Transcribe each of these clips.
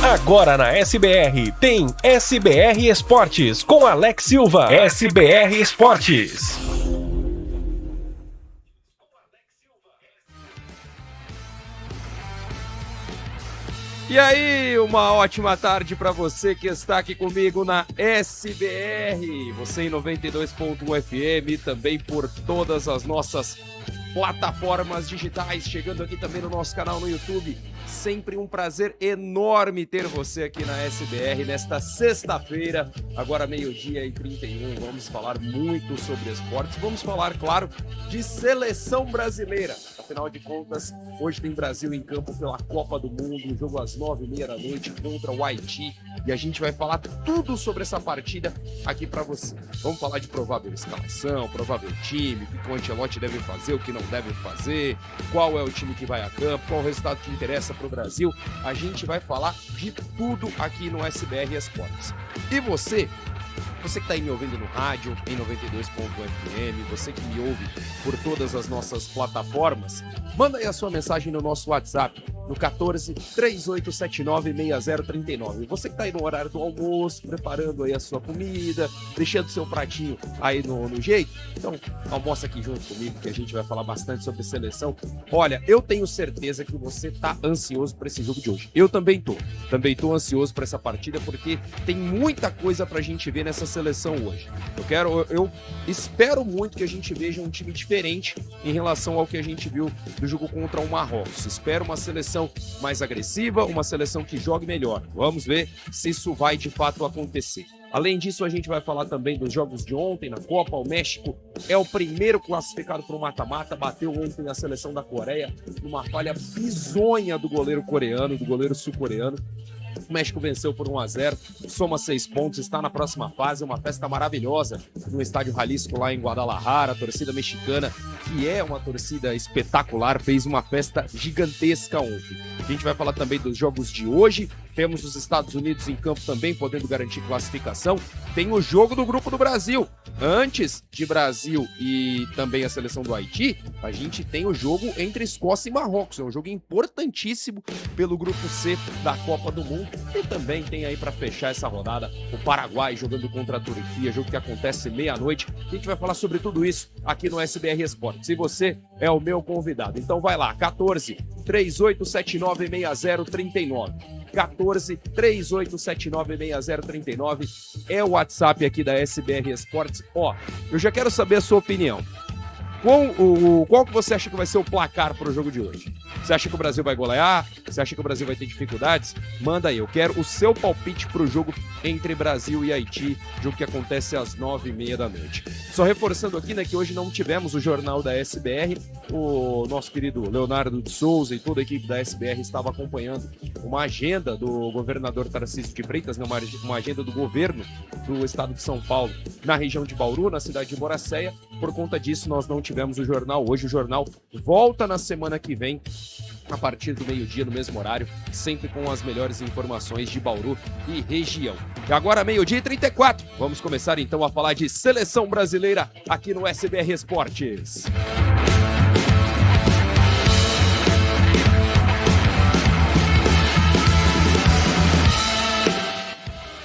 Agora na SBR tem SBR Esportes com Alex Silva. SBR Esportes. E aí, uma ótima tarde para você que está aqui comigo na SBR. Você em 92.1 FM, também por todas as nossas plataformas digitais, chegando aqui também no nosso canal no YouTube. Sempre um prazer enorme ter você aqui na SBR nesta sexta-feira, agora 12h31. Vamos falar muito sobre esportes, vamos falar, claro, de seleção brasileira. Afinal de contas, hoje tem Brasil em campo pela Copa do Mundo, um jogo às 9h30 da noite contra o Haiti, e a gente vai falar tudo sobre essa partida aqui para você. Vamos falar de provável escalação, provável time, o que o Ancelotti deve fazer, o que não deve fazer, qual é o time que vai a campo, qual o resultado que interessa para o Brasil. A gente vai falar de tudo aqui no SBR Esportes. E você que está aí me ouvindo no rádio, em 92.fm, você que me ouve por todas as nossas plataformas, manda aí a sua mensagem no nosso WhatsApp, no 14 3879 6039. Você que está aí no horário do almoço, preparando aí a sua comida, deixando seu pratinho aí no jeito, então almoça aqui junto comigo que a gente vai falar bastante sobre seleção. Olha, eu tenho certeza que você tá ansioso para esse jogo de hoje. Eu também tô ansioso para essa partida porque tem muita coisa pra gente ver nessa seleção hoje. Eu espero muito que a gente veja um time diferente em relação ao que a gente viu do jogo contra o Marrocos. Espero uma seleção mais agressiva, uma seleção que jogue melhor. Vamos ver se isso vai de fato acontecer. Além disso, a gente vai falar também dos jogos de ontem na Copa. O México é o primeiro classificado para o mata-mata, bateu ontem a seleção da Coreia numa falha bizonha do goleiro coreano, do goleiro sul-coreano. O México venceu por 1-0, soma 6 pontos, está na próxima fase, uma festa maravilhosa no Estádio Jalisco lá em Guadalajara. A torcida mexicana, que é uma torcida espetacular, fez uma festa gigantesca ontem. A gente vai falar também dos jogos de hoje, temos os Estados Unidos em campo também, podendo garantir classificação. Tem o jogo do Grupo do Brasil. Antes de Brasil e também a seleção do Haiti, a gente tem o jogo entre Escócia e Marrocos. É um jogo importantíssimo pelo Grupo C da Copa do Mundo. E também tem aí para fechar essa rodada o Paraguai jogando contra a Turquia, jogo que acontece meia-noite. A gente vai falar sobre tudo isso aqui no SBR Esportes. E você é o meu convidado. Então vai lá, 14 3879 6039. 14 3879 6039 é o WhatsApp aqui da SBR Esportes. Ó, eu já quero saber a sua opinião. Qual que você acha que vai ser o placar para o jogo de hoje? Você acha que o Brasil vai golear? Você acha que o Brasil vai ter dificuldades? Manda aí, eu quero o seu palpite para o jogo entre Brasil e Haiti, jogo que acontece às 9h30 da noite. Só reforçando aqui, né, que hoje não tivemos o jornal da SBR, o nosso querido Leonardo de Souza e toda a equipe da SBR estava acompanhando uma agenda do governador Tarcísio de Freitas, né, uma agenda do governo do estado de São Paulo, na região de Bauru, na cidade de Moracéia. Por conta disso, nós não tivemos o jornal hoje. O jornal volta na semana que vem, a partir do meio-dia, no mesmo horário, sempre com as melhores informações de Bauru e região. E agora, 12h34, vamos começar então a falar de seleção brasileira aqui no SBR Esportes.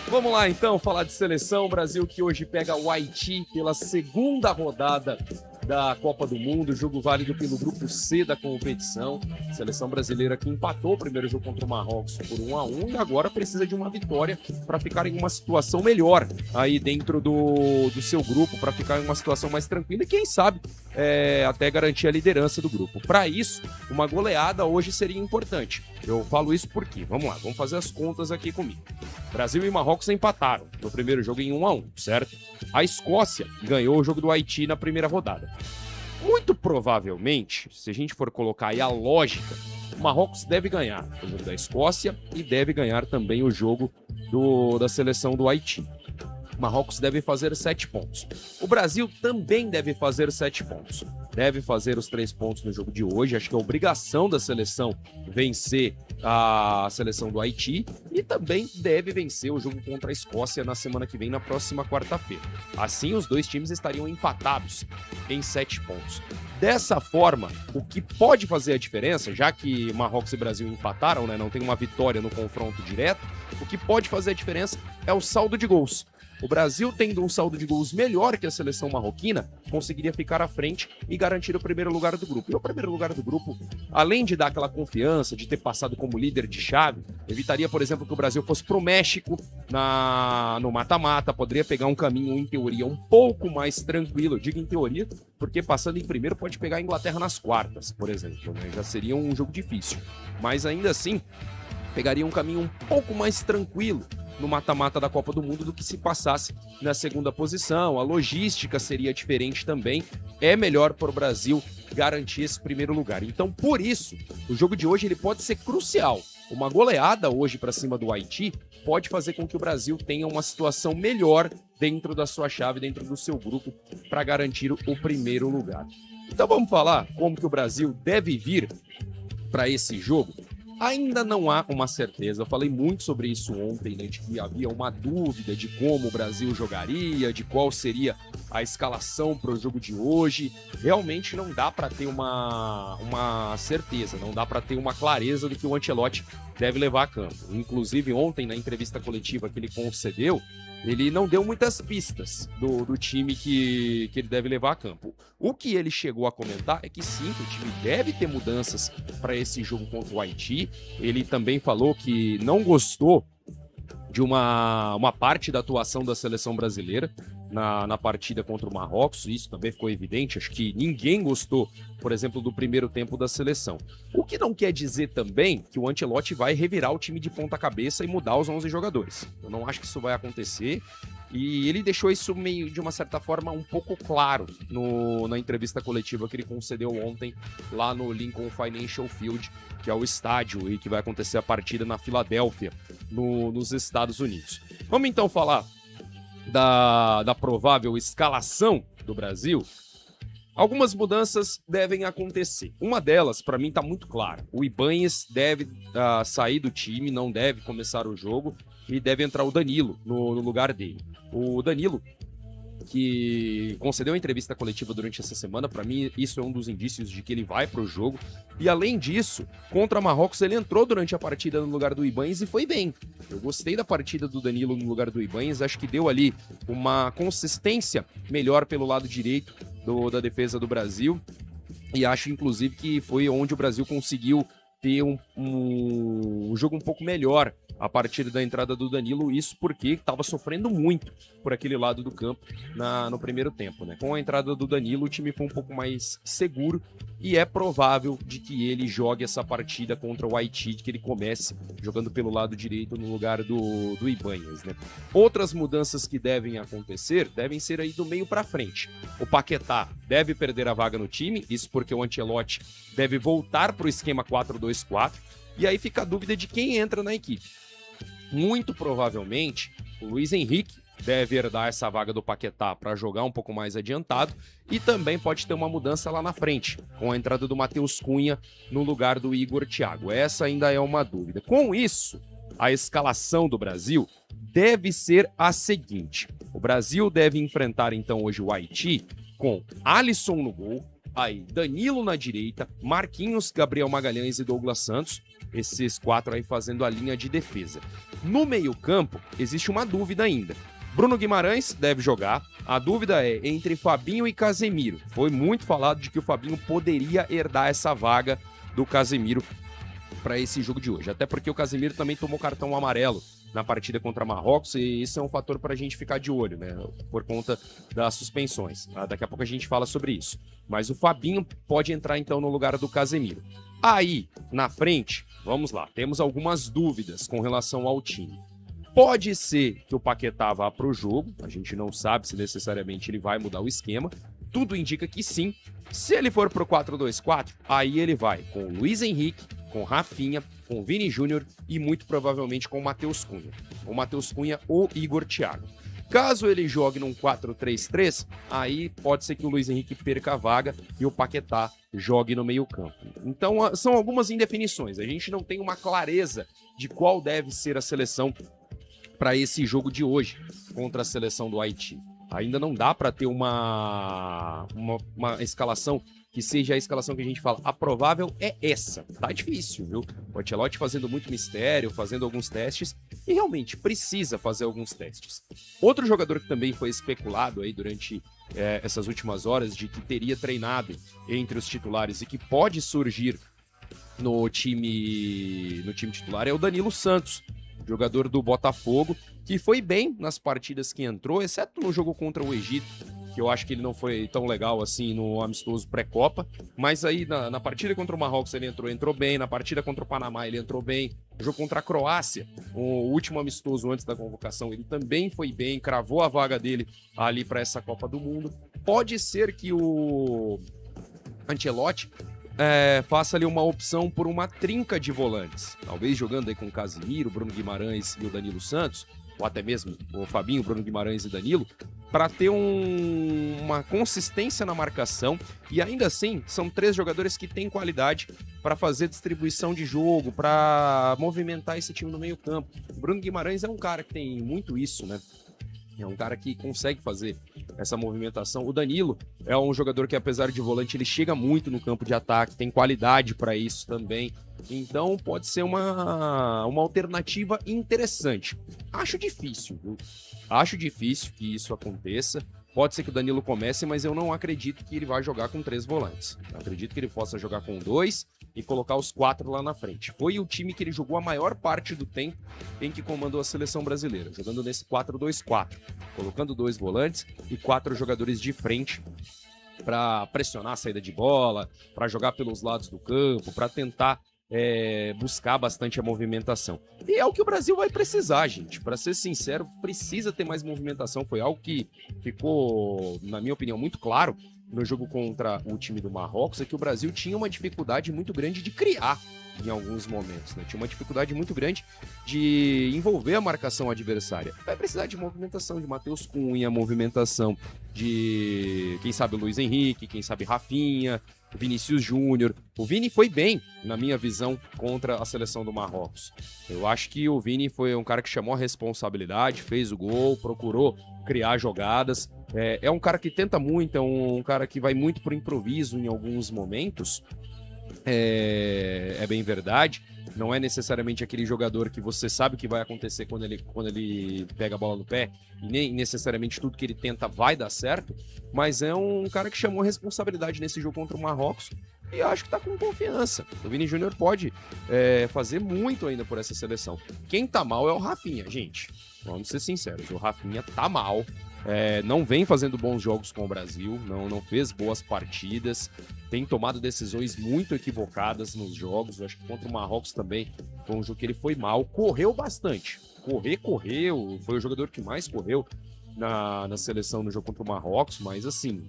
Vamos lá então falar de seleção. Brasil que hoje pega o Haiti pela segunda rodada da Copa do Mundo, jogo válido pelo Grupo C da competição. Seleção brasileira que empatou o primeiro jogo contra o Marrocos por 1-1 e agora precisa de uma vitória para ficar em uma situação melhor aí dentro do seu grupo, para ficar em uma situação mais tranquila e quem sabe até garantir a liderança do grupo. Para isso, uma goleada hoje seria importante. Eu falo isso porque, vamos lá, vamos fazer as contas aqui comigo. Brasil e Marrocos empataram no primeiro jogo em 1-1, certo? A Escócia ganhou o jogo do Haiti na primeira rodada. Muito provavelmente, se a gente for colocar aí a lógica, o Marrocos deve ganhar o jogo da Escócia e deve ganhar também o jogo da seleção do Haiti. Marrocos deve fazer 7 pontos. O Brasil também deve fazer 7 pontos. Deve fazer os 3 pontos no jogo de hoje. Acho que é obrigação da seleção vencer a seleção do Haiti e também deve vencer o jogo contra a Escócia na semana que vem, na próxima quarta-feira. Assim, os dois times estariam empatados em 7 pontos. Dessa forma, o que pode fazer a diferença, já que Marrocos e Brasil empataram, né, não tem uma vitória no confronto direto, o que pode fazer a diferença é o saldo de gols. O Brasil, tendo um saldo de gols melhor que a seleção marroquina, conseguiria ficar à frente e garantir o primeiro lugar do grupo. E o primeiro lugar do grupo, além de dar aquela confiança, de ter passado como líder de chave, evitaria, por exemplo, que o Brasil fosse pro México no mata-mata, poderia pegar um caminho, em teoria, um pouco mais tranquilo. Eu digo em teoria, porque passando em primeiro pode pegar a Inglaterra nas quartas, por exemplo, né? Já seria um jogo difícil. Mas ainda assim, pegaria um caminho um pouco mais tranquilo no mata-mata da Copa do Mundo do que se passasse na segunda posição. A logística seria diferente também. É melhor para o Brasil garantir esse primeiro lugar. Então, por isso, o jogo de hoje ele pode ser crucial. Uma goleada hoje para cima do Haiti pode fazer com que o Brasil tenha uma situação melhor dentro da sua chave, dentro do seu grupo, para garantir o primeiro lugar. Então vamos falar como que o Brasil deve vir para esse jogo. Ainda não há uma certeza, eu falei muito sobre isso ontem, né, de que havia uma dúvida de como o Brasil jogaria, de qual seria a escalação para o jogo de hoje. Realmente não dá para ter uma certeza, não dá para ter uma clareza do que o Ancelotti deve levar a campo. Inclusive ontem, na entrevista coletiva que ele concedeu, ele não deu muitas pistas do time que ele deve levar a campo. O que ele chegou a comentar é que sim, que o time deve ter mudanças para esse jogo contra o Haiti. Ele também falou que não gostou de uma parte da atuação da seleção brasileira na partida contra o Marrocos. Isso também ficou evidente. Acho que ninguém gostou, por exemplo, do primeiro tempo da seleção. O que não quer dizer também que o Ancelotti vai revirar o time de ponta cabeça e mudar os 11 jogadores. Eu não acho que isso vai acontecer. E ele deixou isso meio, de uma certa forma, um pouco claro na entrevista coletiva que ele concedeu ontem lá no Lincoln Financial Field, que é o estádio e que vai acontecer a partida na Filadélfia, nos Estados Unidos. Vamos então falar da provável escalação do Brasil. Algumas mudanças devem acontecer. Uma delas, para mim, está muito clara. O Ibáñez deve sair do time, não deve começar o jogo, e deve entrar o Danilo no lugar dele. O Danilo, que concedeu uma entrevista coletiva durante essa semana, para mim isso é um dos indícios de que ele vai para o jogo. E além disso, contra Marrocos ele entrou durante a partida no lugar do Ibáñez e foi bem. Eu gostei da partida do Danilo no lugar do Ibáñez, acho que deu ali uma consistência melhor pelo lado direito da defesa do Brasil, e acho inclusive que foi onde o Brasil conseguiu ter um jogo um pouco melhor a partir da entrada do Danilo, isso porque estava sofrendo muito por aquele lado do campo no primeiro tempo, né? Com a entrada do Danilo, o time foi um pouco mais seguro e é provável de que ele jogue essa partida contra o Haiti, que ele comece jogando pelo lado direito no lugar do Ibáñez, né? Outras mudanças que devem acontecer devem ser aí do meio para frente. O Paquetá deve perder a vaga no time, isso porque o Ancelotti deve voltar para o esquema 4-2-4, e aí fica a dúvida de quem entra na equipe. Muito provavelmente, o Luiz Henrique deve herdar essa vaga do Paquetá para jogar um pouco mais adiantado, e também pode ter uma mudança lá na frente, com a entrada do Matheus Cunha no lugar do Igor Thiago. Essa ainda é uma dúvida. Com isso, a escalação do Brasil deve ser a seguinte. O Brasil deve enfrentar então hoje o Haiti com Alisson no gol, aí Danilo na direita, Marquinhos, Gabriel Magalhães e Douglas Santos, esses quatro aí fazendo a linha de defesa. No meio-campo, existe uma dúvida ainda. Bruno Guimarães deve jogar. A dúvida é entre Fabinho e Casemiro. Foi muito falado de que o Fabinho poderia herdar essa vaga do Casemiro para esse jogo de hoje. Até porque o Casemiro também tomou cartão amarelo na partida contra Marrocos, e isso é um fator para a gente ficar de olho, né? Por conta das suspensões. Daqui a pouco a gente fala sobre isso. Mas o Fabinho pode entrar então no lugar do Casemiro. Aí, na frente, vamos lá, temos algumas dúvidas com relação ao time. Pode ser que o Paquetá vá para o jogo, a gente não sabe se necessariamente ele vai mudar o esquema, tudo indica que sim. Se ele for para o 4-2-4, aí ele vai com o Luiz Henrique, com Rafinha, com Vini Júnior e muito provavelmente com o Matheus Cunha. O Matheus Cunha ou Igor Thiago. Caso ele jogue num 4-3-3, aí pode ser que o Luiz Henrique perca a vaga e o Paquetá jogue no meio-campo. Então são algumas indefinições. A gente não tem uma clareza de qual deve ser a seleção para esse jogo de hoje contra a seleção do Haiti. Ainda não dá para ter uma escalação que seja a escalação que a gente fala, a provável é essa. Tá difícil, viu? O Ancelotti fazendo muito mistério, fazendo alguns testes, e realmente precisa fazer alguns testes. Outro jogador que também foi especulado aí durante essas últimas horas de que teria treinado entre os titulares e que pode surgir no time titular é o Danilo Santos, jogador do Botafogo, que foi bem nas partidas que entrou, exceto no jogo contra o Egito, que eu acho que ele não foi tão legal assim no amistoso pré-copa, mas aí na partida contra o Marrocos ele entrou bem, na partida contra o Panamá ele entrou bem, no jogo contra a Croácia, o último amistoso antes da convocação, ele também foi bem, cravou a vaga dele ali para essa Copa do Mundo. Pode ser que o Ancelotti faça ali uma opção por uma trinca de volantes, talvez jogando aí com o Casimiro, o Bruno Guimarães e o Danilo Santos, ou até mesmo o Fabinho, Bruno Guimarães e Danilo, para ter uma consistência na marcação, e ainda assim são 3 jogadores que têm qualidade para fazer distribuição de jogo, para movimentar esse time no meio campo. O Bruno Guimarães é um cara que tem muito isso, né? É um cara que consegue fazer essa movimentação. O Danilo é um jogador que, apesar de volante, ele chega muito no campo de ataque, tem qualidade para isso também. Então pode ser uma alternativa interessante. Acho difícil, viu? Acho difícil que isso aconteça. Pode ser que o Danilo comece, mas eu não acredito que ele vai jogar com 3 volantes. Eu acredito que ele possa jogar com 2 e colocar os 4 lá na frente. Foi o time que ele jogou a maior parte do tempo em que comandou a seleção brasileira, jogando nesse 4-2-4, colocando 2 volantes e 4 jogadores de frente para pressionar a saída de bola, para jogar pelos lados do campo, para tentar buscar bastante a movimentação. E é o que o Brasil vai precisar, gente. Para ser sincero, precisa ter mais movimentação. Foi algo que ficou, na minha opinião, muito claro no jogo contra o time do Marrocos, é que o Brasil tinha uma dificuldade muito grande de criar em alguns momentos, né? Tinha uma dificuldade muito grande de envolver a marcação adversária. Vai precisar de movimentação, de Matheus Cunha, movimentação de, quem sabe, o Luiz Henrique, quem sabe, Rafinha, Vinícius Júnior. O Vini foi bem, na minha visão, contra a seleção do Marrocos. Eu acho que o Vini foi um cara que chamou a responsabilidade, fez o gol, procurou criar jogadas. É um cara que tenta muito, é um cara que vai muito por improviso em alguns momentos. É bem verdade. Não é necessariamente aquele jogador que você sabe o que vai acontecer quando ele pega a bola no pé, e nem necessariamente tudo que ele tenta vai dar certo, mas é um cara que chamou a responsabilidade nesse jogo contra o Marrocos e acho que tá com confiança. O Vini Júnior pode fazer muito ainda por essa seleção. Quem tá mal é o Rafinha, gente. Vamos ser sinceros, o Rafinha tá mal. Não vem fazendo bons jogos com o Brasil, não fez boas partidas, tem tomado decisões muito equivocadas nos jogos. Eu acho que contra o Marrocos também foi um jogo que ele foi mal, correu bastante, correu, foi o jogador que mais correu na seleção no jogo contra o Marrocos, mas assim,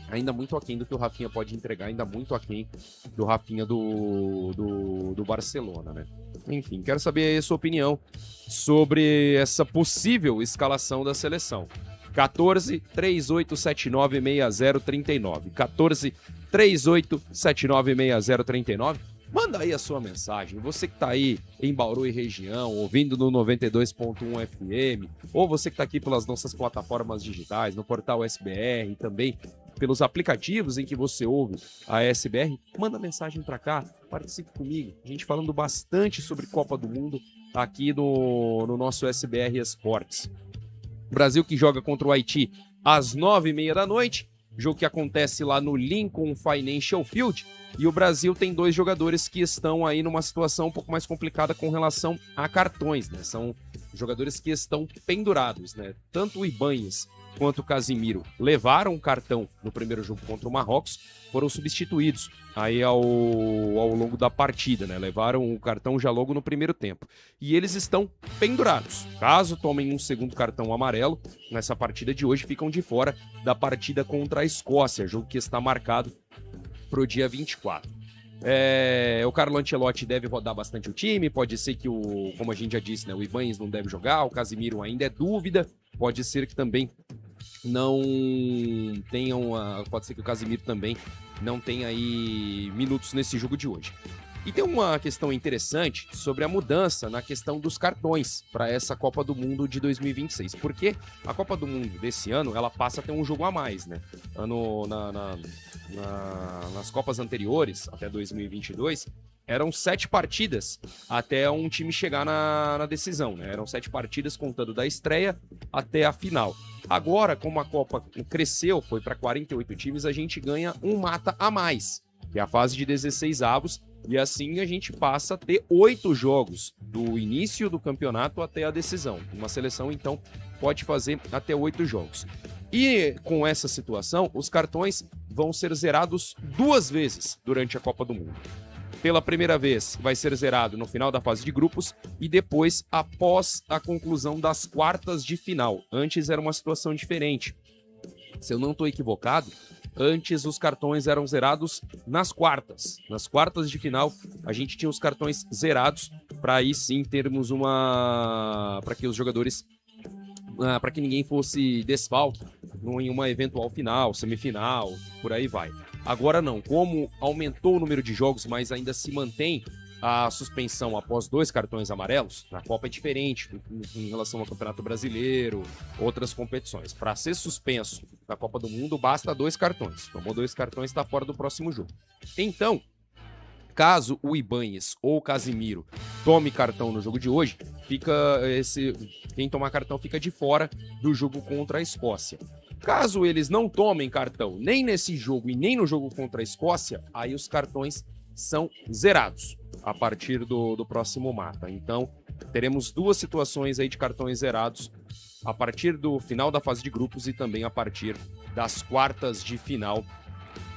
ainda muito aquém do que o Rafinha pode entregar, ainda muito aquém do Rafinha do Barcelona, né? Enfim, quero saber aí a sua opinião sobre essa possível escalação da seleção. 14-3879-6039. 14-3879-6039. Manda aí a sua mensagem. Você que tá aí em Bauru e região, ouvindo no 92.1 FM, ou você que tá aqui pelas nossas plataformas digitais, no portal SBR, e também pelos aplicativos em que você ouve a SBR, manda mensagem para cá, participe comigo. A gente falando bastante sobre Copa do Mundo aqui no nosso SBR Esportes. Brasil que joga contra o Haiti às 9h30 da noite, jogo que acontece lá no Lincoln Financial Field, e o Brasil tem 2 jogadores que estão aí numa situação um pouco mais complicada com relação a cartões, né? São jogadores que estão pendurados, né? Tanto o Ibanez quanto o Casimiro levaram um cartão no primeiro jogo contra o Marrocos, foram substituídos aí ao longo da partida, né? Levaram o cartão já logo no primeiro tempo. E eles estão pendurados. Caso tomem um segundo cartão amarelo, nessa partida de hoje ficam de fora da partida contra a Escócia, jogo que está marcado para o dia 24. O Carlo Ancelotti deve rodar bastante o time, pode ser que como a gente já disse, né, o Ibanez não deve jogar, o Casimiro ainda é dúvida, pode ser que também não tenham, pode ser que o Casimiro também não tenha aí minutos nesse jogo de hoje. E tem uma questão interessante sobre a mudança na questão dos cartões para essa Copa do Mundo de 2026, porque a Copa do Mundo desse ano, ela passa a ter um jogo a mais, né? nas Copas anteriores, até 2022, eram 7 partidas até um time chegar na decisão, né? Eram 7 partidas contando da estreia até a final. Agora, como a Copa cresceu, foi para 48 times, a gente ganha um mata a mais, que é a fase de 16 avos, e assim a gente passa a ter 8 jogos do início do campeonato até a decisão. Uma seleção, então, pode fazer até 8 jogos. E com essa situação, os cartões vão ser zerados 2 vezes durante a Copa do Mundo. Pela primeira vez, vai ser zerado no final da fase de grupos e depois após a conclusão das quartas de final. Antes era uma situação diferente. Se eu não estou equivocado, antes os cartões eram zerados nas quartas. Nas quartas de final, a gente tinha os cartões zerados para aí sim termos para que os jogadores, para que ninguém fosse desfalque em uma eventual final, semifinal, por aí vai. Agora não, como aumentou o número de jogos, mas ainda se mantém a suspensão após 2 cartões amarelos, na Copa é diferente em relação ao Campeonato Brasileiro, outras competições. Para ser suspenso na Copa do Mundo, basta 2 cartões. Tomou 2 cartões, está fora do próximo jogo. Então, caso o Ibáñez ou o Casimiro tome cartão no jogo de hoje, quem tomar cartão fica de fora do jogo contra a Escócia. Caso eles não tomem cartão nem nesse jogo e nem no jogo contra a Escócia, aí os cartões são zerados a partir do próximo mata. Então, teremos 2 situações aí de cartões zerados a partir do final da fase de grupos e também a partir das quartas de final.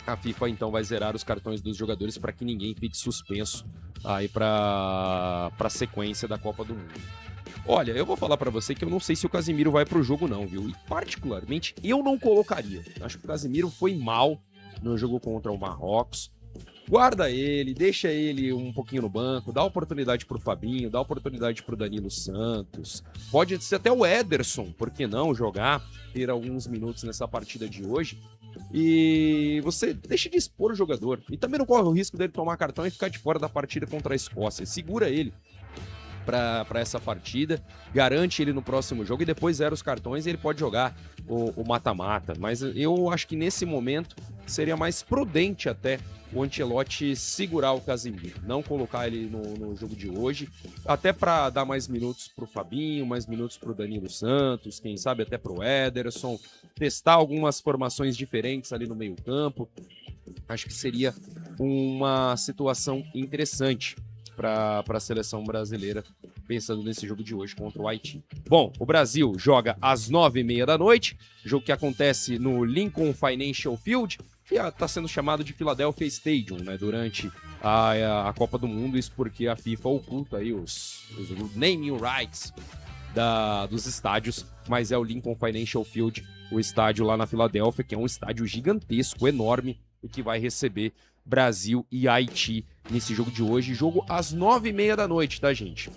A FIFA, então, vai zerar os cartões dos jogadores para que ninguém fique suspenso aí para a sequência da Copa do Mundo. Olha, eu vou falar pra você que eu não sei se o Casimiro vai pro jogo não, viu? E particularmente, eu não colocaria. Acho que o Casimiro foi mal no jogo contra o Marrocos. Guarda ele, deixa ele um pouquinho no banco, dá oportunidade pro Fabinho, dá oportunidade pro Danilo Santos. Pode ser até o Ederson, por que não jogar, ter alguns minutos nessa partida de hoje. E você deixa de expor o jogador. E também não corre o risco dele tomar cartão e ficar de fora da partida contra a Escócia. Segura ele para essa partida, garante ele no próximo jogo e depois zera os cartões e ele pode jogar o mata-mata. Mas eu acho que nesse momento seria mais prudente até o Ancelotti segurar o Casimiro, não colocar ele no jogo de hoje, até para dar mais minutos pro Fabinho, mais minutos pro Danilo Santos, quem sabe até pro Ederson, testar algumas formações diferentes ali no meio-campo. Acho que seria uma situação interessante para a seleção brasileira, pensando nesse jogo de hoje contra o Haiti. Bom, o Brasil joga às 9h30 da noite, jogo que acontece no Lincoln Financial Field, que está sendo chamado de Philadelphia Stadium, né, durante a Copa do Mundo, isso porque a FIFA oculta aí os naming rights dos estádios, mas é o Lincoln Financial Field, o estádio lá na Filadélfia, que é um estádio gigantesco, enorme, e que vai receber Brasil e Haiti nesse jogo de hoje. Jogo às 9h30 da noite, tá, gente?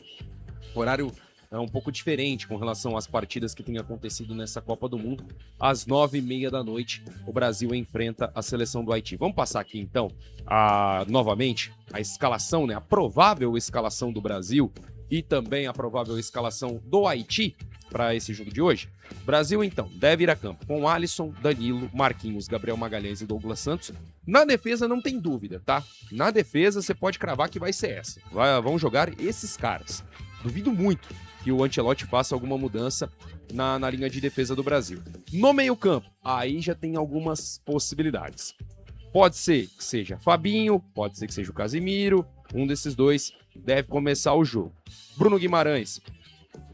Horário é um pouco diferente com relação às partidas que têm acontecido nessa Copa do Mundo. Às 9h30 da noite, o Brasil enfrenta a seleção do Haiti. Vamos passar aqui, então, novamente, a escalação, né? A provável escalação do Brasil e também a provável escalação do Haiti para esse jogo de hoje. Brasil, então, deve ir a campo com Alisson, Danilo, Marquinhos, Gabriel Magalhães e Douglas Santos. Na defesa não tem dúvida, tá? Na defesa você pode cravar que vai ser essa. Vão jogar esses caras. Duvido muito que o Ancelotti faça alguma mudança na linha de defesa do Brasil. No meio-campo, aí já tem algumas possibilidades. Pode ser que seja Fabinho, pode ser que seja o Casimiro, um desses dois deve começar o jogo. Bruno Guimarães,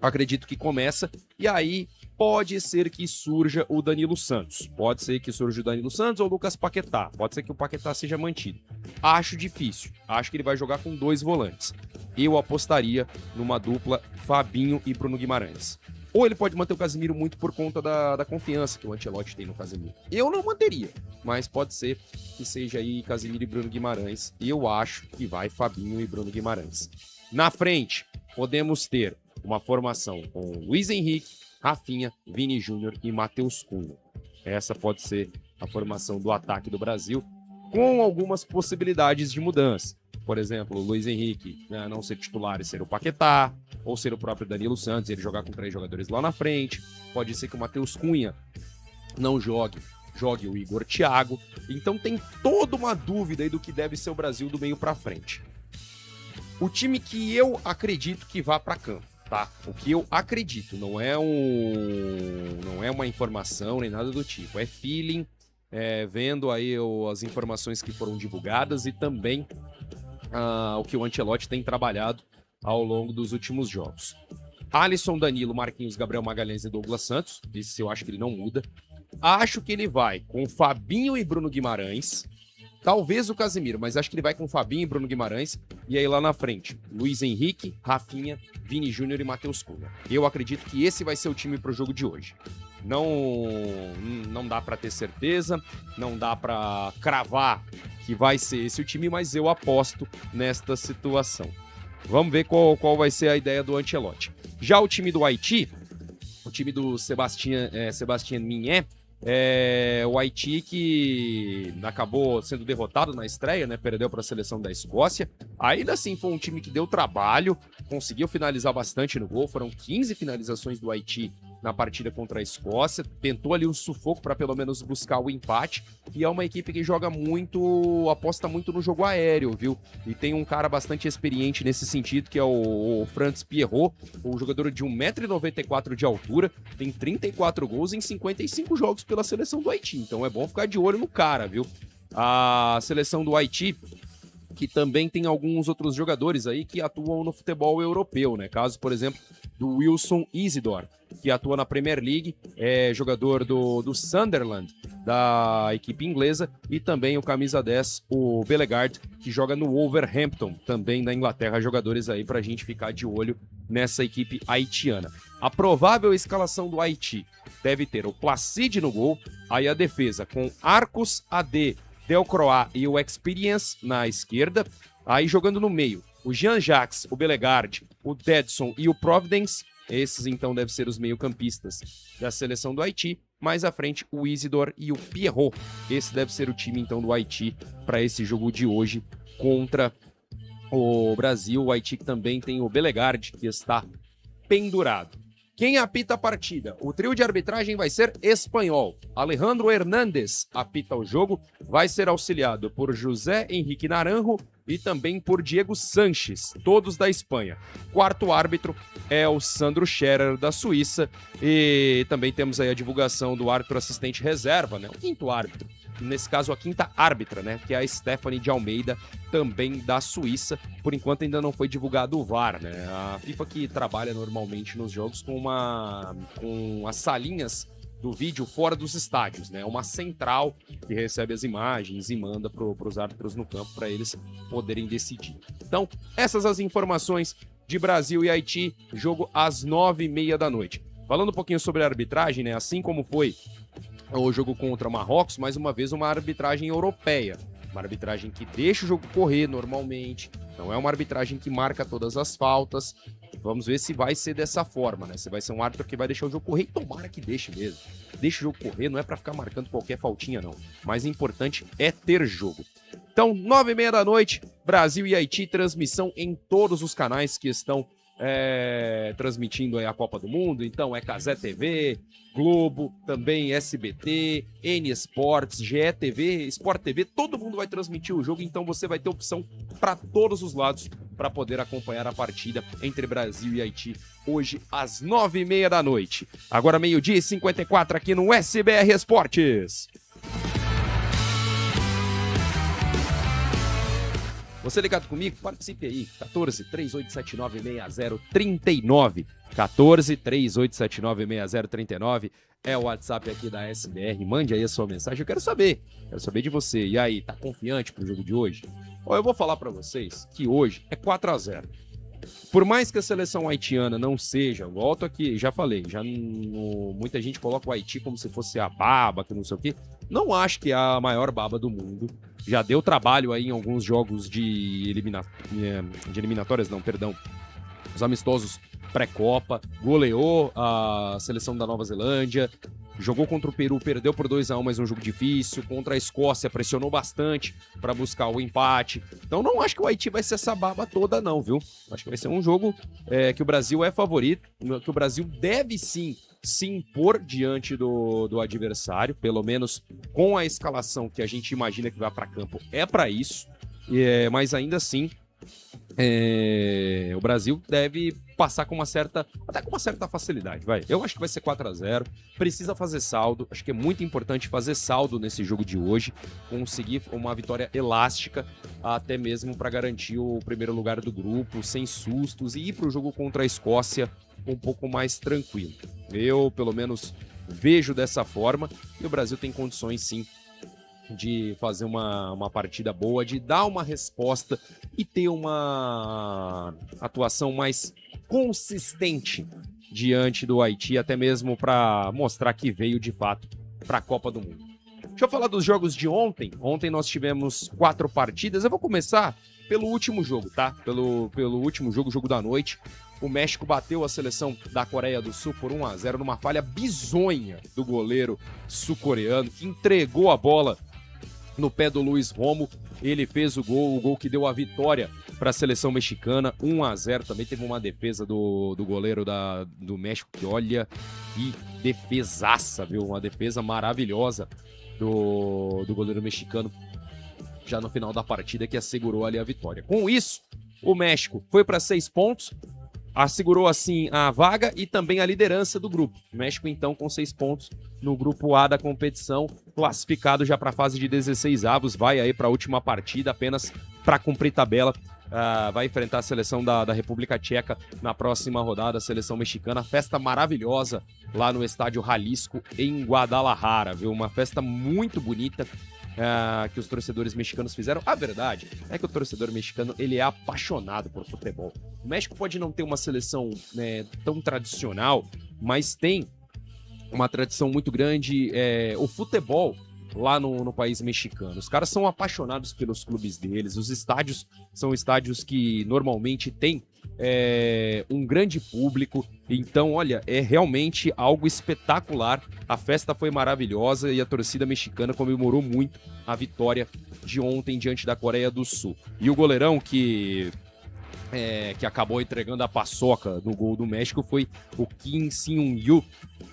acredito que começa, e aí pode ser que surja o Danilo Santos. Pode ser que surja o Danilo Santos ou o Lucas Paquetá. Pode ser que o Paquetá seja mantido. Acho difícil. Acho que ele vai jogar com 2 volantes. Eu apostaria numa dupla Fabinho e Bruno Guimarães. Ou ele pode manter o Casimiro muito por conta da confiança que o Ancelotti tem no Casimiro. Eu não manteria, mas pode ser que seja aí Casimiro e Bruno Guimarães. Eu acho que vai Fabinho e Bruno Guimarães. Na frente, podemos ter uma formação com Luiz Henrique, Rafinha, Vini Júnior e Matheus Cunha. Essa pode ser a formação do ataque do Brasil, com algumas possibilidades de mudança. Por exemplo, o Luiz Henrique, né, não ser titular e ser o Paquetá, ou ser o próprio Danilo Santos, ele jogar com 3 jogadores lá na frente. Pode ser que o Matheus Cunha não jogue jogue o Igor Thiago. Então tem toda uma dúvida aí do que deve ser o Brasil do meio pra frente. O time que eu acredito que vá pra campo, tá? O que eu acredito, não é uma informação nem nada do tipo, é feeling, vendo aí as informações que foram divulgadas e também o que o Ancelotti tem trabalhado ao longo dos últimos jogos. Alisson, Danilo, Marquinhos, Gabriel Magalhães e Douglas Santos, esse eu acho que ele não muda. Acho que ele vai com Fabinho e Bruno Guimarães, talvez o Casemiro, mas acho que ele vai com Fabinho e Bruno Guimarães, e aí lá na frente, Luiz Henrique, Rafinha, Vini Júnior e Matheus Cunha. Eu acredito que esse vai ser o time pro jogo de hoje. Não dá pra ter certeza, não dá pra cravar que vai ser esse o time, mas eu aposto nesta situação. Vamos ver qual vai ser a ideia do Ancelotti. Já o time do Haiti, o time do Sebastien Mignet, o Haiti que acabou sendo derrotado na estreia, né? Perdeu para a seleção da Escócia. Ainda assim foi um time que deu trabalho, conseguiu finalizar bastante no gol. Foram 15 finalizações do Haiti na partida contra a Escócia. Tentou ali um sufoco para pelo menos buscar o empate. E é uma equipe que joga muito, aposta muito no jogo aéreo, viu? E tem um cara bastante experiente nesse sentido, que é o Franz Pierrot, um jogador de 1,94 m de altura, tem 34 gols em 55 jogos pela seleção do Haiti. Então é bom ficar de olho no cara, viu? A seleção do Haiti, que também tem alguns outros jogadores aí que atuam no futebol europeu, né? Caso, por exemplo, do Wilson Isidore, que atua na Premier League, é jogador do Sunderland, da equipe inglesa, e também o camisa 10, o Bellegarde, que joga no Wolverhampton, também da Inglaterra. Jogadores aí pra gente ficar de olho nessa equipe haitiana. A provável escalação do Haiti deve ter o Placide no gol, aí a defesa com Arcos, AD, Delcroix e o Experience na esquerda. Aí jogando no meio, o Jean-Jacques, o Bellegarde, o Dedson e o Providence. Esses então devem ser os meio-campistas da seleção do Haiti. Mais à frente, o Isidore e o Pierrot. Esse deve ser o time então do Haiti para esse jogo de hoje contra o Brasil. O Haiti que também tem o Bellegarde, que está pendurado. Quem apita a partida? O trio de arbitragem vai ser espanhol. Alejandro Hernández apita o jogo, vai ser auxiliado por José Henrique Naranjo e também por Diego Sanches, todos da Espanha. Quarto árbitro é o Sandro Scherer, da Suíça, e também temos aí a divulgação do árbitro assistente reserva, né? O quinto árbitro. Nesse caso, a quinta árbitra, né? Que é a Stephanie de Almeida, também da Suíça. Por enquanto ainda não foi divulgado o VAR, né? A FIFA que trabalha normalmente nos jogos com as salinhas do vídeo fora dos estádios, né? Uma central que recebe as imagens e manda para os árbitros no campo para eles poderem decidir. Então, essas as informações de Brasil e Haiti, jogo às 9h30 da noite. Falando um pouquinho sobre a arbitragem, né? Assim como foi o jogo contra o Marrocos, mais uma vez uma arbitragem europeia. Uma arbitragem que deixa o jogo correr normalmente, não é uma arbitragem que marca todas as faltas. Vamos ver se vai ser dessa forma, né? Se vai ser um árbitro que vai deixar o jogo correr, e tomara que deixe mesmo. Deixa o jogo correr, não é pra ficar marcando qualquer faltinha, não. Mas o importante é ter jogo. Então, 9h30 da noite, Brasil e Haiti, transmissão em todos os canais que estão transmitindo aí a Copa do Mundo. Então é Cazé TV, Globo, também SBT, N Sports, GE TV, Sport TV, todo mundo vai transmitir o jogo, então você vai ter opção para todos os lados para poder acompanhar a partida entre Brasil e Haiti hoje às 9h30 da noite. Agora 12h54 aqui no SBR Esportes. Você ligado comigo? Participe aí, 14-3879-6039, 14-3879-6039 é o WhatsApp aqui da SBR, mande aí a sua mensagem, eu quero saber de você. E aí, tá confiante pro jogo de hoje? Ó, eu vou falar pra vocês que hoje é 4-0. Por mais que a seleção haitiana não seja, volto aqui, já falei, muita gente coloca o Haiti como se fosse a baba, que não sei o quê. Não acho que é a maior baba do mundo. Já deu trabalho aí em alguns jogos de eliminatórias, os amistosos pré-copa, goleou a seleção da Nova Zelândia, Jogou contra o Peru, perdeu por 2-1, mas um jogo difícil. Contra a Escócia, pressionou bastante para buscar o empate. Então não acho que o Haiti vai ser essa baba toda não, viu? Acho que vai ser um jogo que o Brasil é favorito, que o Brasil deve sim se impor diante do adversário, pelo menos com a escalação que a gente imagina que vai para campo, é para isso. Mas ainda assim, o Brasil deve passar com até com uma certa facilidade, vai. Eu acho que vai ser 4-0, precisa fazer saldo, acho que é muito importante fazer saldo nesse jogo de hoje, conseguir uma vitória elástica, até mesmo para garantir o primeiro lugar do grupo, sem sustos, e ir para o jogo contra a Escócia um pouco mais tranquilo. Eu, pelo menos, vejo dessa forma, e o Brasil tem condições, sim, de fazer uma partida boa, de dar uma resposta e ter uma atuação mais consistente diante do Haiti, até mesmo para mostrar que veio de fato para a Copa do Mundo. Deixa eu falar dos jogos de ontem. Ontem nós tivemos 4 partidas. Eu vou começar pelo último jogo, tá? Pelo último jogo, jogo da noite. O México bateu a seleção da Coreia do Sul por 1-0 numa falha bizonha do goleiro sul-coreano, que entregou a bola no pé do Luiz Romo. Ele fez o gol que deu a vitória para a seleção mexicana, 1-0. Também teve uma defesa do goleiro do México, que olha que defesaça, viu? Uma defesa maravilhosa do goleiro mexicano, já no final da partida, que assegurou ali a vitória. Com isso, o México foi para 6 pontos, assegurou assim a vaga e também a liderança do grupo. O México, então, com 6 pontos no grupo A da competição, classificado já para a fase de 16avos, vai aí para a última partida, apenas para cumprir tabela. Vai enfrentar a seleção da República Tcheca na próxima rodada, a seleção mexicana. Festa maravilhosa lá no estádio Jalisco, em Guadalajara, viu? Uma festa muito bonita que os torcedores mexicanos fizeram. A verdade é que o torcedor mexicano, ele é apaixonado por futebol. O México pode não ter uma seleção, né, tão tradicional, mas tem uma tradição muito grande, o futebol lá no país mexicano. Os caras são apaixonados pelos clubes deles, os estádios são estádios que normalmente têm um grande público, então, olha, é realmente algo espetacular. A festa foi maravilhosa e a torcida mexicana comemorou muito a vitória de ontem diante da Coreia do Sul. E o goleirão que acabou entregando a paçoca no gol do México foi o Kim Seung-gyu.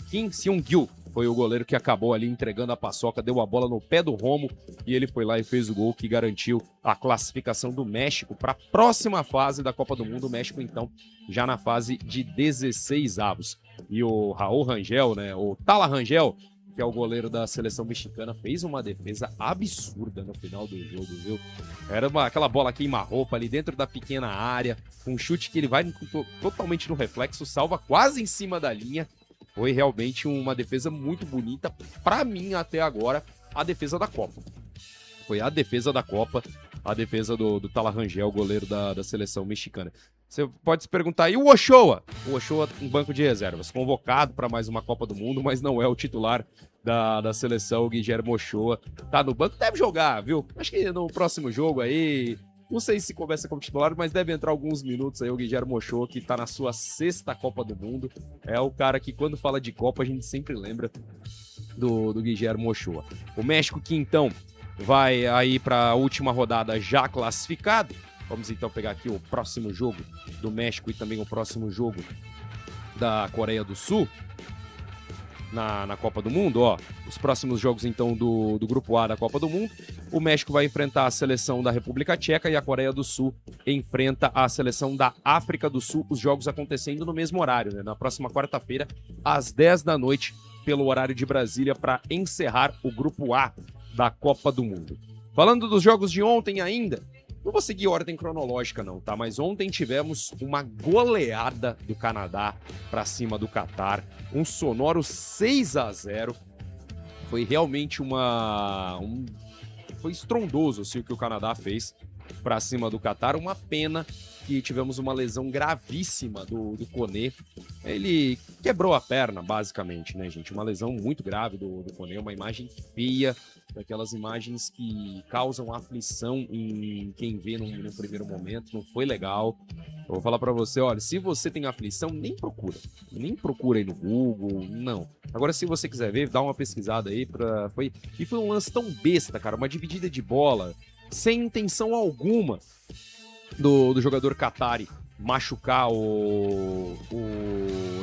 Kim Seung-gyu foi o goleiro que acabou ali entregando a paçoca, deu a bola no pé do Romo e ele foi lá e fez o gol que garantiu a classificação do México para a próxima fase da Copa do Mundo. O México, então, já na fase de 16avos. E o Raul Rangel, né, o Tala Rangel, que é o goleiro da seleção mexicana, fez uma defesa absurda no final do jogo, viu? Era aquela bola queima-roupa ali dentro da pequena área, um chute que ele vai totalmente no reflexo, salva quase em cima da linha. Foi realmente uma defesa muito bonita, pra mim até agora, a defesa da Copa. Foi a defesa da Copa, a defesa do Tala Rangel, goleiro da seleção mexicana. Você pode se perguntar, e o Ochoa? O Ochoa em banco de reservas, convocado para mais uma Copa do Mundo, mas não é o titular da seleção. O Guilherme Ochoa tá no banco, deve jogar, viu? Acho que no próximo jogo aí, não sei se começa como titular, mas deve entrar alguns minutos aí o Guilherme Ochoa, que tá na sua 6ª Copa do Mundo. É o cara que, quando fala de Copa, a gente sempre lembra do Guilherme Ochoa. O México, que então vai aí para a última rodada já classificado. Vamos então pegar aqui o próximo jogo do México e também o próximo jogo da Coreia do Sul na Copa do Mundo, ó. Os próximos jogos então do Grupo A da Copa do Mundo. O México vai enfrentar a seleção da República Tcheca e a Coreia do Sul enfrenta a seleção da África do Sul. Os jogos acontecendo no mesmo horário, né? Na próxima quarta-feira, às 10 da noite, pelo horário de Brasília, para encerrar o Grupo A da Copa do Mundo. Falando dos jogos de ontem ainda, não vou seguir ordem cronológica não, tá? Mas ontem tivemos uma goleada do Canadá para cima do Catar, um sonoro 6-0. Foi realmente foi estrondoso assim, o que o Canadá fez para cima do Catar. Uma pena que tivemos uma lesão gravíssima do Koné. Ele quebrou a perna, basicamente, né, gente? Uma lesão muito grave do Koné, uma imagem feia, daquelas imagens que causam aflição em quem vê num primeiro momento. Não foi legal. Eu vou falar pra você, olha, se você tem aflição, nem procura aí no Google, não. Agora, se você quiser ver, dá uma pesquisada aí, foi um lance tão besta, cara, uma dividida de bola, sem intenção alguma do jogador Qatari machucar o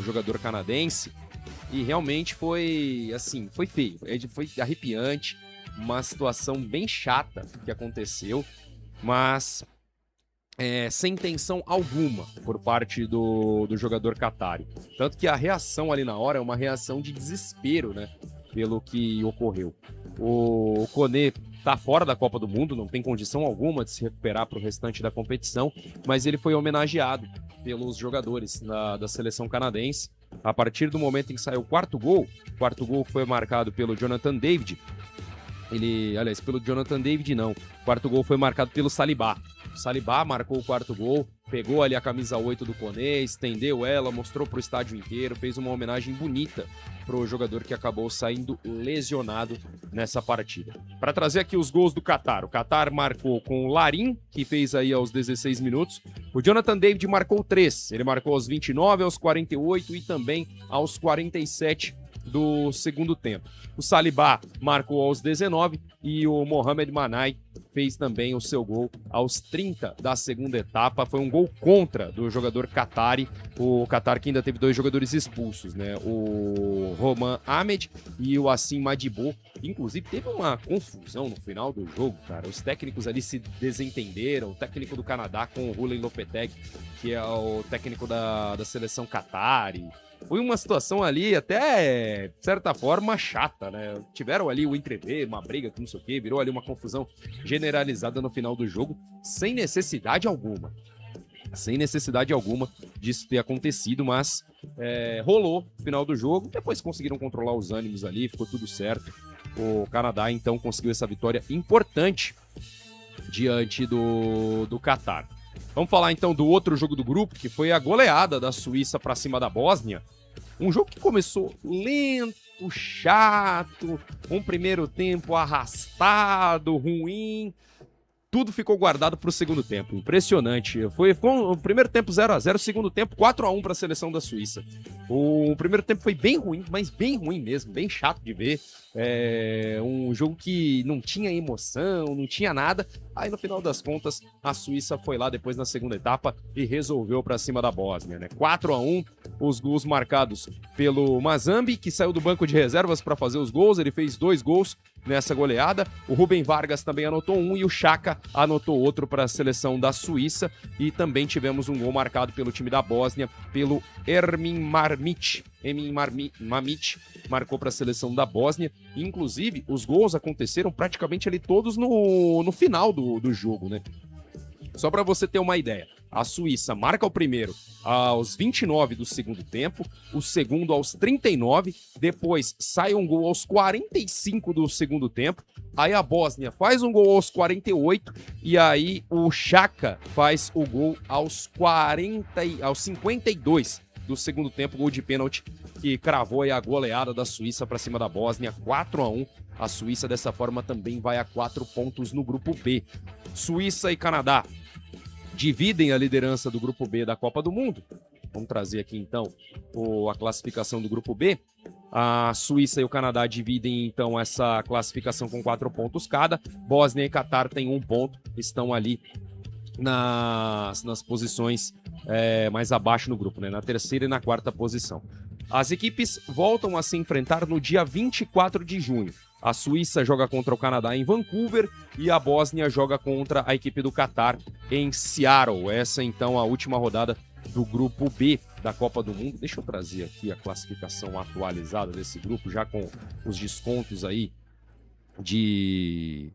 jogador canadense, e realmente foi, assim, foi feio, foi arrepiante, uma situação bem chata que aconteceu, mas sem intenção alguma por parte do jogador Qatari. Tanto que a reação ali na hora é uma reação de desespero, né? Pelo que ocorreu. O Koné tá fora da Copa do Mundo, não tem condição alguma de se recuperar para o restante da competição, mas ele foi homenageado pelos jogadores da seleção canadense. A partir do momento em que saiu o quarto gol foi marcado pelo Jonathan David. Pelo Jonathan David não. O quarto gol foi marcado pelo Saliba. O Saliba marcou o quarto gol, pegou ali a camisa 8 do Koné, estendeu ela, mostrou pro estádio inteiro, fez uma homenagem bonita pro jogador que acabou saindo lesionado nessa partida. Para trazer aqui os gols do Qatar. O Qatar marcou com o Larin, que fez aí aos 16 minutos. O Jonathan David marcou 3. Ele marcou aos 29, aos 48 e também aos 47 do segundo tempo. O Saliba marcou aos 19 e o Mohamed Manai fez também o seu gol aos 30 da segunda etapa. Foi um gol contra do jogador Qatari. O Qatar que ainda teve 2 jogadores expulsos, né? O Roman Ahmed e o Assim Madibo. Inclusive, teve uma confusão no final do jogo, cara. Os técnicos ali se desentenderam. O técnico do Canadá com o Rulen Lopetegui, que é o técnico da seleção Qatari. Foi uma situação ali até, de certa forma, chata, né? Tiveram ali o entrever, uma briga, que não sei o quê, virou ali uma confusão generalizada no final do jogo, sem necessidade alguma. Sem necessidade alguma disso ter acontecido, mas rolou no final do jogo. Depois conseguiram controlar os ânimos ali, ficou tudo certo. O Canadá, então, conseguiu essa vitória importante diante do Qatar. Vamos falar então do outro jogo do grupo, que foi a goleada da Suíça para cima da Bósnia. Um jogo que começou lento, chato, um primeiro tempo arrastado, ruim. Tudo ficou guardado para o segundo tempo. Impressionante. Ficou o primeiro tempo 0-0, o segundo tempo 4-1 para a seleção da Suíça. O primeiro tempo foi bem ruim, mas bem ruim mesmo, bem chato de ver. Um jogo que não tinha emoção, não tinha nada. Aí no final das contas, a Suíça foi lá depois na segunda etapa e resolveu para cima da Bósnia, né? 4-1, os gols marcados pelo Mazambi, que saiu do banco de reservas para fazer os gols. Ele fez 2 gols nessa goleada. O Rubem Vargas também anotou 1 e o Xhaka anotou outro para a seleção da Suíça. E também tivemos um gol marcado pelo time da Bósnia, pelo Ermin Mamić, marcou para a seleção da Bósnia. Inclusive, os gols aconteceram praticamente ali todos no final do jogo, né? Só para você ter uma ideia, a Suíça marca o primeiro aos 29 do segundo tempo, o segundo aos 39, depois sai um gol aos 45 do segundo tempo, aí a Bósnia faz um gol aos 48 e aí o Xhaka faz o gol aos 52 do segundo tempo, gol de pênalti que cravou aí a goleada da Suíça para cima da Bósnia, 4-1. A Suíça dessa forma também vai a 4 pontos no grupo B. Suíça e Canadá dividem a liderança do grupo B da Copa do Mundo. Vamos trazer aqui então a classificação do grupo B. A Suíça e o Canadá dividem então essa classificação com 4 pontos cada. Bósnia e Qatar têm 1 ponto, estão ali nas posições mais abaixo no grupo, né? Na terceira e na quarta posição. As equipes voltam a se enfrentar no dia 24 de junho. A Suíça joga contra o Canadá em Vancouver e a Bósnia joga contra a equipe do Qatar em Seattle. Essa então a última rodada do grupo B da Copa do Mundo. Deixa eu trazer aqui a classificação atualizada desse grupo, já com os descontos aí de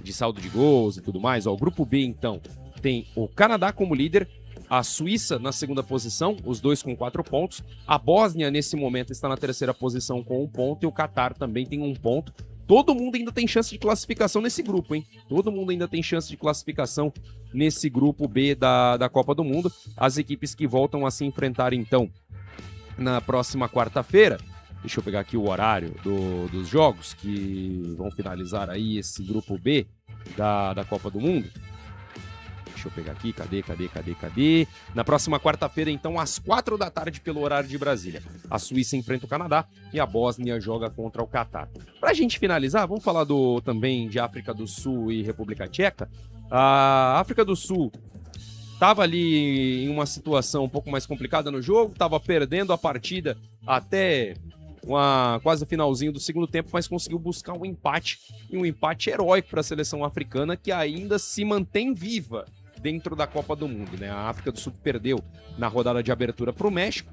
saldo de gols e tudo mais. O grupo B então tem o Canadá como líder, a Suíça na segunda posição, os dois com 4 pontos. A Bósnia, nesse momento, está na terceira posição com 1 ponto e o Qatar também tem 1 ponto. Todo mundo ainda tem chance de classificação nesse grupo, hein? Todo mundo ainda tem chance de classificação nesse grupo B da Copa do Mundo. As equipes que voltam a se enfrentar, então, na próxima quarta-feira. Deixa eu pegar aqui o horário dos jogos que vão finalizar aí esse grupo B da Copa do Mundo. Deixa Deixa eu pegar aqui, cadê? Na próxima quarta-feira, então, às 4 da tarde, pelo horário de Brasília. A Suíça enfrenta o Canadá e a Bósnia joga contra o Catar. Pra gente finalizar, vamos falar também de África do Sul e República Tcheca. A África do Sul estava ali em uma situação um pouco mais complicada no jogo, estava perdendo a partida até quase o finalzinho do segundo tempo, mas conseguiu buscar um empate, e um empate heróico para a seleção africana, que ainda se mantém viva dentro da Copa do Mundo, né? A África do Sul perdeu na rodada de abertura para o México,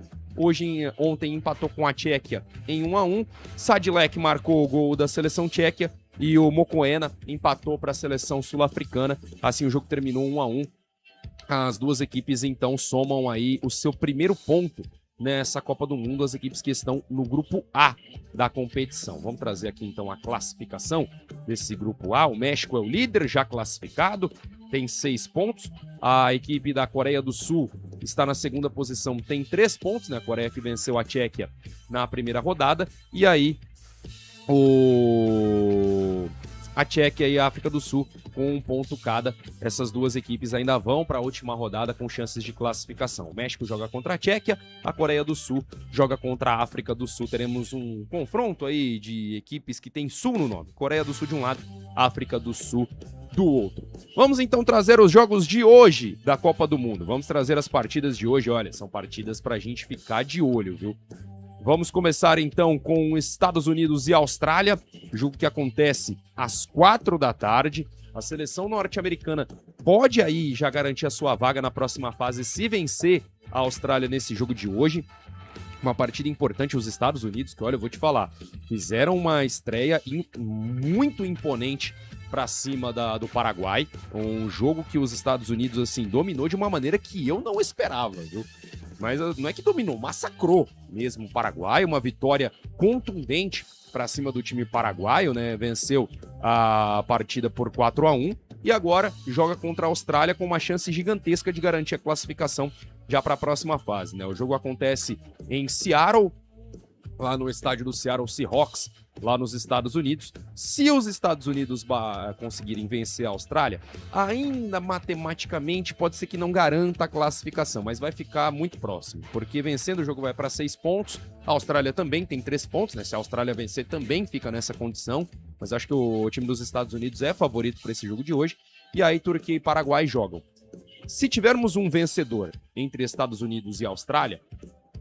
ontem empatou com a Tchequia em 1-1, Sadilek marcou o gol da seleção tcheca e o Mokoena empatou para a seleção sul-africana, assim o jogo terminou 1-1. As duas equipes então somam aí o seu primeiro ponto nessa Copa do Mundo, as equipes que estão no grupo A da competição. Vamos trazer aqui então a classificação desse grupo A. O México é o líder, já classificado, tem 6 pontos. A equipe da Coreia do Sul está na segunda posição, tem 3 pontos, né? A Coreia que venceu a Tchequia na primeira rodada. E aí a Tchequia e a África do Sul com 1 ponto cada. Essas duas equipes ainda vão para a última rodada com chances de classificação. O México joga contra a Tchequia, a Coreia do Sul joga contra a África do Sul. Teremos um confronto aí de equipes que tem Sul no nome. Coreia do Sul de um lado, África do Sul do outro. Vamos então trazer os jogos de hoje da Copa do Mundo. Vamos trazer as partidas de hoje. Olha, são partidas pra gente ficar de olho, viu? Vamos começar então com Estados Unidos e Austrália, jogo que acontece às 4 da tarde. A seleção norte-americana pode aí já garantir a sua vaga na próxima fase se vencer a Austrália nesse jogo de hoje. Uma partida importante, os Estados Unidos, que olha, eu vou te falar, fizeram uma estreia muito imponente para cima do Paraguai. Um jogo que os Estados Unidos assim dominou de uma maneira que eu não esperava, viu? Mas não é que dominou, massacrou mesmo o Paraguai, uma vitória contundente para cima do time paraguaio, né? Venceu a partida por 4-1 e agora joga contra a Austrália com uma chance gigantesca de garantir a classificação já para a próxima fase, né? O jogo acontece em Seattle, lá no estádio do Seattle Seahawks, lá nos Estados Unidos. Se os Estados Unidos conseguirem vencer a Austrália, ainda matematicamente pode ser que não garanta a classificação, mas vai ficar muito próximo, porque vencendo o jogo vai para 6 pontos, a Austrália também tem 3 pontos, né? Se a Austrália vencer também fica nessa condição, mas acho que o time dos Estados Unidos é favorito para esse jogo de hoje, e aí Turquia e Paraguai jogam. Se tivermos um vencedor entre Estados Unidos e Austrália,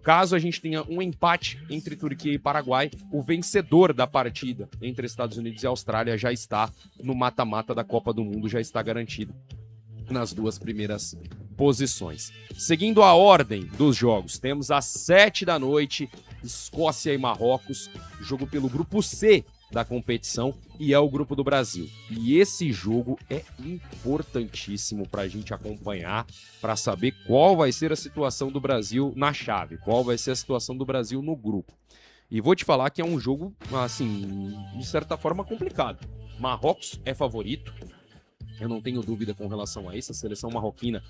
caso a gente tenha um empate entre Turquia e Paraguai, o vencedor da partida entre Estados Unidos e Austrália já está no mata-mata da Copa do Mundo, já está garantido nas 2 primeiras posições. Seguindo a ordem dos jogos, temos às 7 da noite, Escócia e Marrocos, jogo pelo grupo C da competição, e é o grupo do Brasil. E esse jogo é importantíssimo para a gente acompanhar, para saber qual vai ser a situação do Brasil na chave, qual vai ser a situação do Brasil no grupo. E vou te falar que é um jogo, assim, de certa forma complicado. Marrocos é favorito, eu não tenho dúvida com relação a isso. A seleção marroquina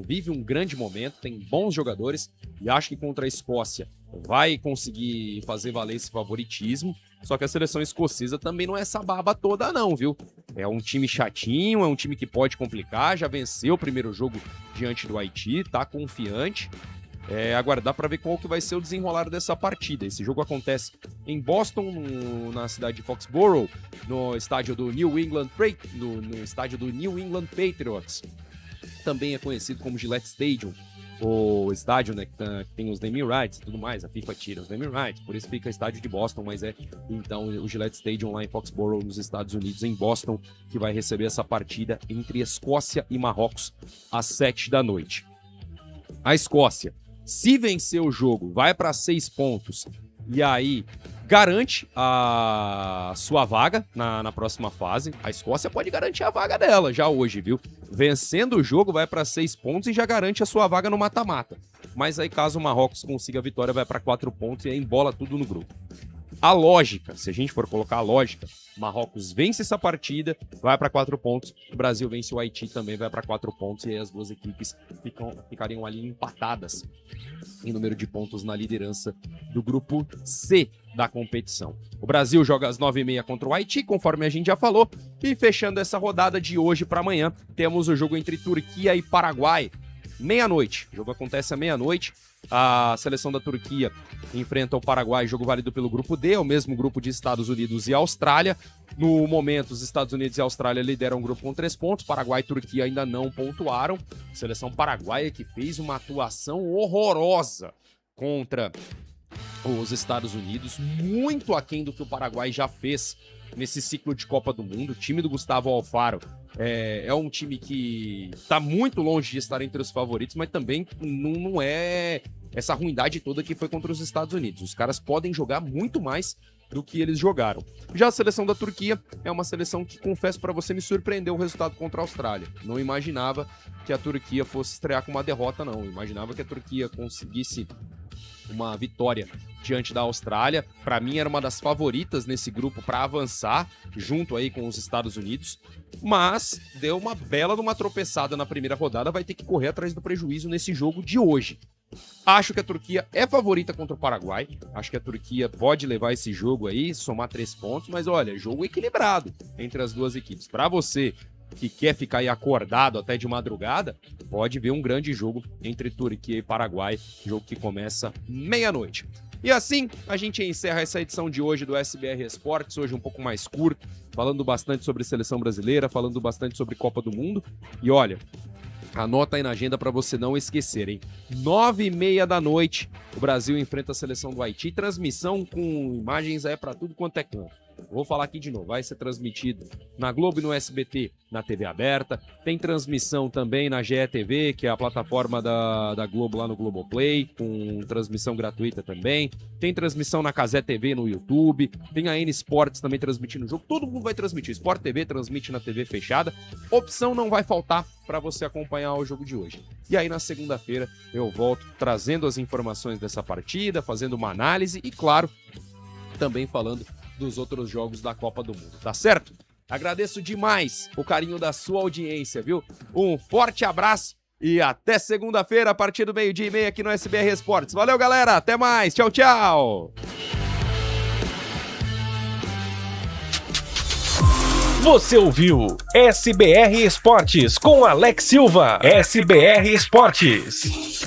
vive um grande momento, tem bons jogadores, e acho que contra a Escócia vai conseguir fazer valer esse favoritismo. Só que a seleção escocesa também não é essa baba toda não, viu? É um time chatinho, é um time que pode complicar, já venceu o primeiro jogo diante do Haiti, tá confiante. Aguardar para ver qual que vai ser o desenrolar dessa partida. Esse jogo acontece em Boston, na cidade de Foxborough, no estádio do New England Patriots. Também é conhecido como Gillette Stadium, o estádio, né, que tem os naming rights e tudo mais. A FIFA tira os naming rights, por isso fica estádio de Boston, mas é então o Gillette Stadium lá em Foxborough, nos Estados Unidos, em Boston, que vai receber essa partida entre Escócia e Marrocos às 7 da noite. A Escócia, se vencer o jogo, vai para 6 pontos e aí garante a sua vaga na próxima fase. A Escócia pode garantir a vaga dela já hoje, viu? Vencendo o jogo, vai para 6 pontos e já garante a sua vaga no mata-mata. Mas aí, caso o Marrocos consiga a vitória, vai para 4 pontos e aí embola tudo no grupo. a lógica, se a gente for colocar a lógica, Marrocos vence essa partida, vai para 4 pontos, o Brasil vence o Haiti, também vai para 4 pontos, e aí as duas equipes ficariam ali empatadas em número de pontos na liderança do grupo C da competição. O Brasil joga às 9h30 contra o Haiti, conforme a gente já falou, e fechando essa rodada de hoje para amanhã, temos o jogo entre Turquia e Paraguai, meia-noite. O jogo acontece à meia-noite. A seleção da Turquia enfrenta o Paraguai, jogo válido pelo grupo D, o mesmo grupo de Estados Unidos e Austrália. No momento, os Estados Unidos e a Austrália lideram o grupo com 3 pontos. Paraguai e Turquia ainda não pontuaram. A seleção paraguaia que fez uma atuação horrorosa contra os Estados Unidos, muito aquém do que o Paraguai já fez nesse ciclo de Copa do Mundo. O time do Gustavo Alfaro é um time que está muito longe de estar entre os favoritos, mas também não é essa ruindade toda que foi contra os Estados Unidos. Os caras podem jogar muito mais do que eles jogaram. Já a seleção da Turquia é uma seleção que, confesso pra você, me surpreendeu o resultado contra a Austrália. Não imaginava que a Turquia fosse estrear com uma derrota, não. Eu imaginava que a Turquia conseguisse uma vitória diante da Austrália. Para mim era uma das favoritas nesse grupo para avançar, junto aí com os Estados Unidos, mas deu uma bela de uma tropeçada na primeira rodada, vai ter que correr atrás do prejuízo nesse jogo de hoje. Acho que a Turquia é favorita contra o Paraguai, acho que a Turquia pode levar esse jogo aí, somar 3 pontos, mas olha, jogo equilibrado entre as duas equipes. Para você que quer ficar aí acordado até de madrugada, pode ver um grande jogo entre Turquia e Paraguai, jogo que começa meia-noite. E assim, a gente encerra essa edição de hoje do SBR Esportes, hoje um pouco mais curto, falando bastante sobre seleção brasileira, falando bastante sobre Copa do Mundo. E olha, anota aí na agenda para você não esquecer, hein? 9h30 da noite, o Brasil enfrenta a seleção do Haiti, transmissão com imagens aí para tudo quanto é canto. Vou falar aqui de novo, vai ser transmitido na Globo e no SBT, na TV aberta. Tem transmissão também na GETV, que é a plataforma da Globo lá no Globoplay, com transmissão gratuita também. Tem transmissão na Cazé TV no YouTube. Tem a N Sports também transmitindo o jogo. Todo mundo vai transmitir. Sport TV transmite na TV fechada. Opção não vai faltar para você acompanhar o jogo de hoje. E aí na segunda-feira eu volto trazendo as informações dessa partida, fazendo uma análise e, claro, também falando dos outros jogos da Copa do Mundo, tá certo? Agradeço demais o carinho da sua audiência, viu? Um forte abraço e até segunda-feira, a partir do 12h30 aqui no SBR Esportes. Valeu, galera! Até mais! Tchau, tchau! Você ouviu SBR Esportes com Alex Silva. SBR Esportes.